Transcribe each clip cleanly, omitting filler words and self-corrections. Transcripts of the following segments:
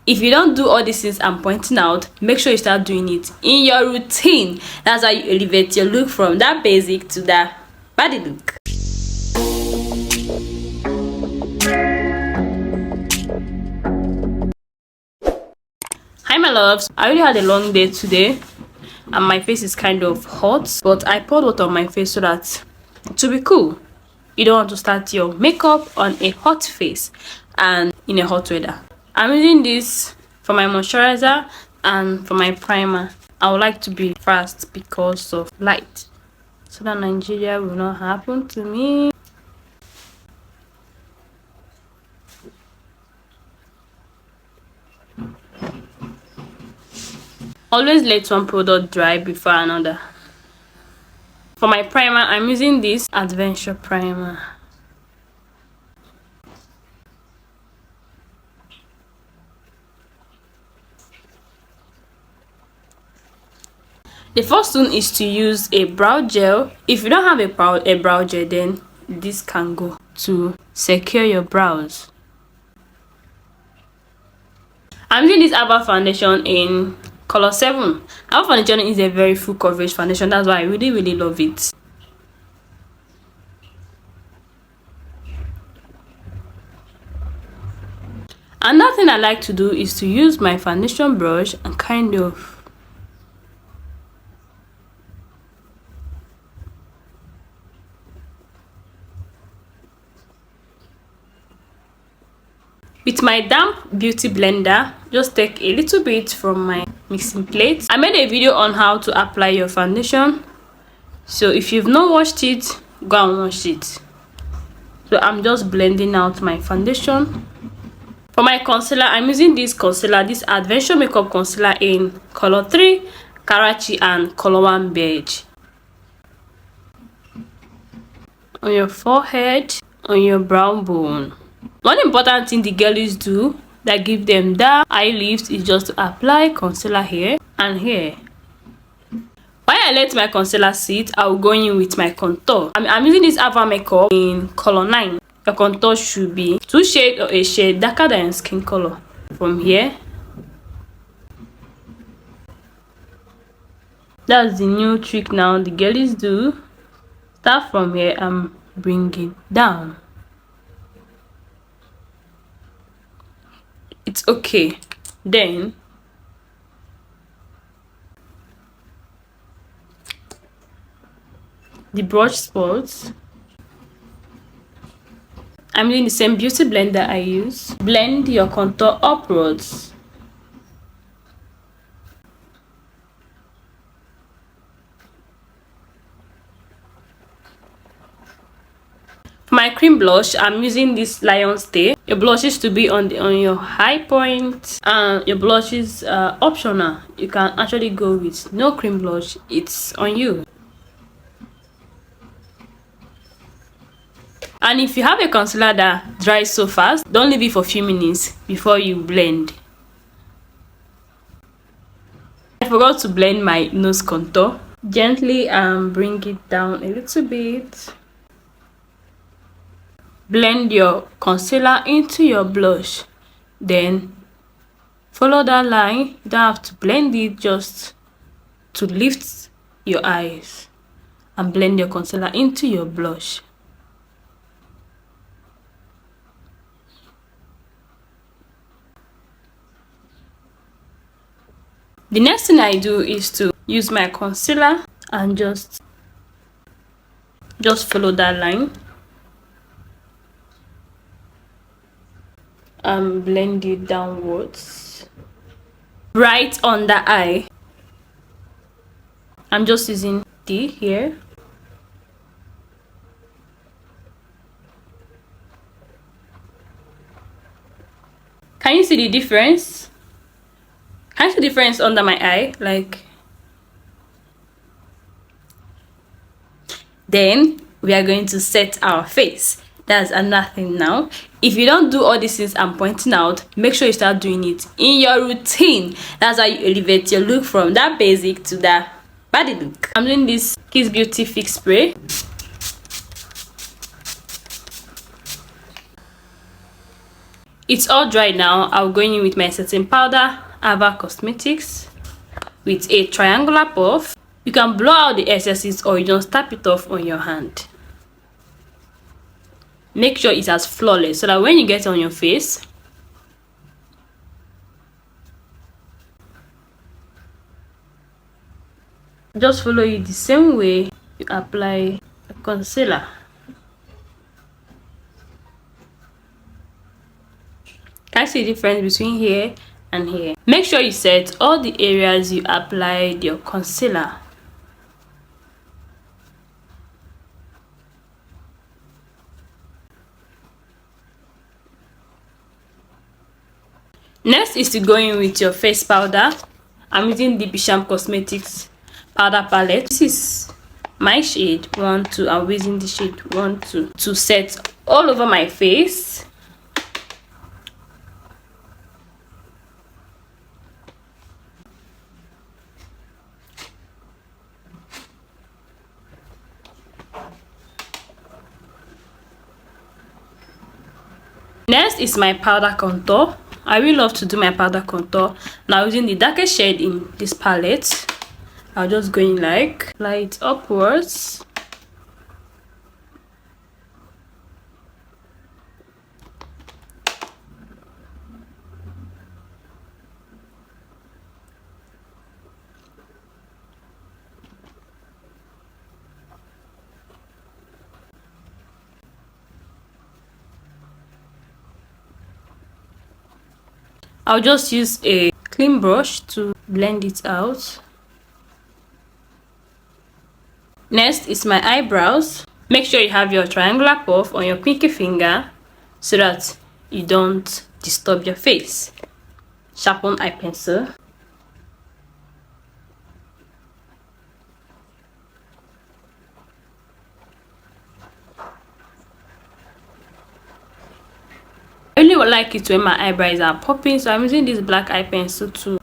If you don't do all these things I'm pointing out, make sure you start doing it in your routine. That's how you elevate your look from that basic to that body look. Hi my loves, I really had a long day today and my face is kind of hot, but I poured water on my face so that to be cool. You don't want to start your makeup on a hot face and in a hot weather. I'm using this for my moisturizer and for my primer. I would like to be fast because of light, so that Nigeria will not happen to me. Always let one product dry before another. For my primer, I'm using this Adventure primer. The first one is to use a brow gel. If you don't have a brow gel, then this can go to secure your brows. I'm using this Ava foundation in color 7. Ava foundation is a very full coverage foundation. That's why I really love it. Another thing I like to do is to use my foundation brush and kind of with my damp beauty blender, just take a little bit from my mixing plate. I made a video on how to apply your foundation, so if you've not watched it, go and watch it. So I'm just blending out my foundation. For my concealer, I'm using this concealer, this Adventure Makeup concealer in color 3 Karachi and color 1 beige. On your forehead, on your brow bone. One important thing the girlies do that give them that eye lift is just to apply concealer here and here. While I let my concealer sit, I will go in with my contour. I'm using this Ava makeup in color 9. Your contour should be 2 shades or a shade darker than your skin color. From here, that's the new trick now the girlies do. Start from here and bring it down. It's okay. Then the brush spots, I'm using the same beauty blender I use. Blend your contour upwards. For my cream blush, I'm using this Lion's Day. Your blush is to be on your high point, and your blush is optional. You can actually go with no cream blush. It's on you. And if you have a concealer that dries so fast, don't leave it for a few minutes before you blend. I forgot to blend my nose contour. Gently bring it down a little bit. Blend your concealer into your blush. Then follow that line. You don't have to blend it, just to lift your eyes. And blend your concealer into your blush. The next thing I do is to use my concealer and just follow that line and blend it downwards right on the eye. I'm just using D here. Can you see the difference? Can you see the difference under my eye? Like, then we are going to set our face. That's another thing now. If you don't do all these things I'm pointing out, make sure you start doing it in your routine. That's how you elevate your look from that basic to that body look. I'm doing this Kiss Beauty Fix Spray. It's all dry now. I'll go in with my setting powder, Ava Cosmetics, with a triangular puff. You can blow out the excesses or you just tap it off on your hand. Make sure it's as flawless so that when you get it on your face, just follow it the same way you apply a concealer. Can you see the difference between here and here? Make sure you set all the areas you applied your concealer. Next is to go in with your face powder. I'm using the Bisham Cosmetics powder palette. This is my shade 1-2. I'm using the shade 1-2 to set all over my face. Next is my powder contour. I really love to do my powder contour. Now using the darkest shade in this palette, I'll just go in like light upwards. I'll just use a clean brush to blend it out. Next is my eyebrows. Make sure you have your triangular puff on your pinky finger so that you don't disturb your face. Sharpen eye pencil. I really would like it when my eyebrows are popping, so I'm using this black eye pencil too.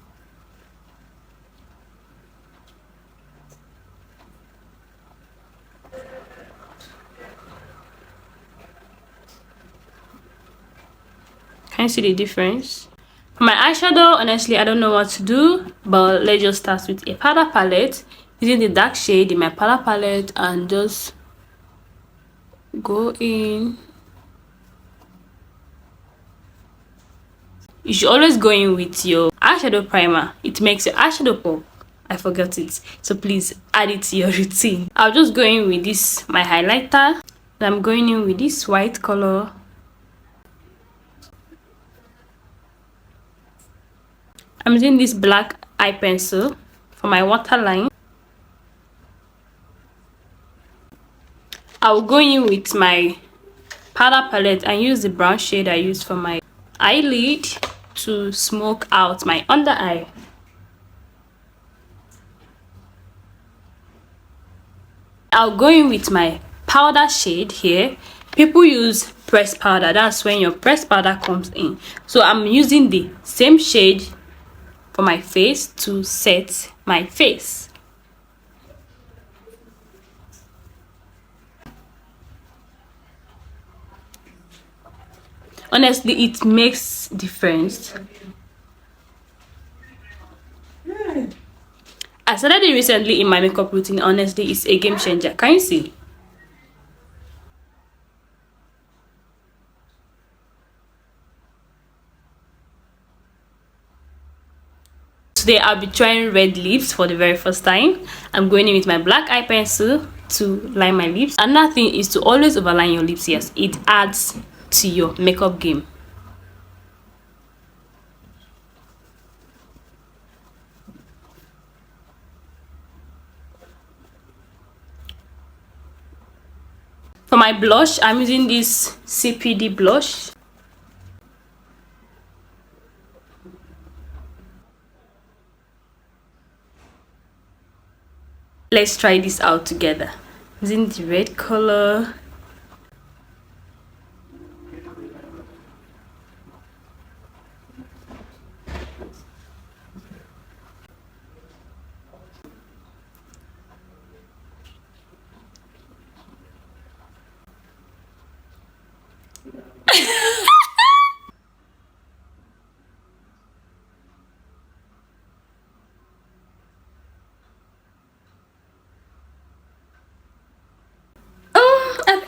Can you see the difference? For my eyeshadow, honestly, I don't know what to do, but let's just start with a powder palette. Using the dark shade in my powder palette and just go in. You should always go in with your eyeshadow primer. It makes your eyeshadow pop. I forgot it, so please add it to your routine. I'll just go in with this, my highlighter. And I'm going in with this white color. I'm using this black eye pencil for my waterline. I'll go in with my powder palette and use the brown shade I used for my eyelid to smoke out my under eye. I'll go in with my powder shade here. People use pressed powder. That's when your pressed powder comes in. So I'm using the same shade for my face to set my face. Honestly, it makes difference. I started it recently in my makeup routine. Honestly, it's a game changer. Can you see? Today I'll be trying red lips for the very first time. I'm going in with my black eye pencil to line my lips. Another thing is to always overline your lips. Yes, it adds to your makeup game. For my blush, I'm using this CPD blush. Let's try this out together. Using the red color.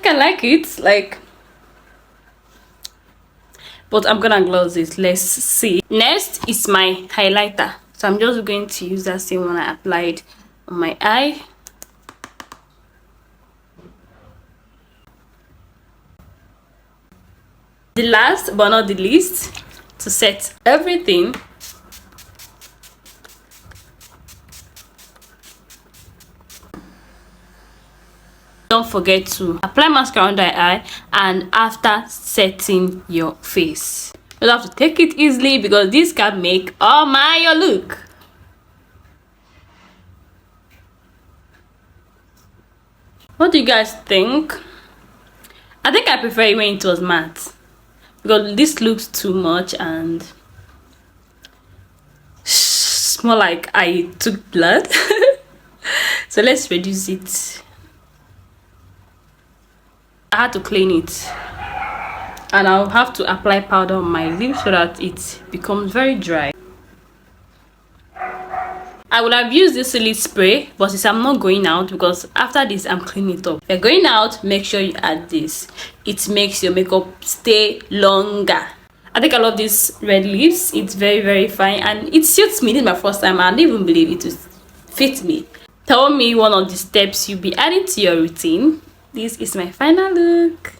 think I like it, like, but I'm gonna gloss it. Let's see. Next is my highlighter, so I'm just going to use that same one I applied on my eye. The last but not the least, to set everything, don't forget to apply mascara under your eye and after setting your face. You don't have to take it easily because this can make your look. What do you guys think? I think I prefer it when it was matte, because this looks too much and it's more like I took blood. So let's reduce it. I had to clean it, and I'll have to apply powder on my lips so that it becomes very dry. I would have used this lip spray, but since I'm not going out, because after this I'm cleaning it up. If you're going out, make sure you add this. It makes your makeup stay longer. I think I love this red lips. It's very fine and it suits me. This is my first time. I didn't even believe it would fit me. Tell me one of the steps you'll be adding to your routine. This is my final look.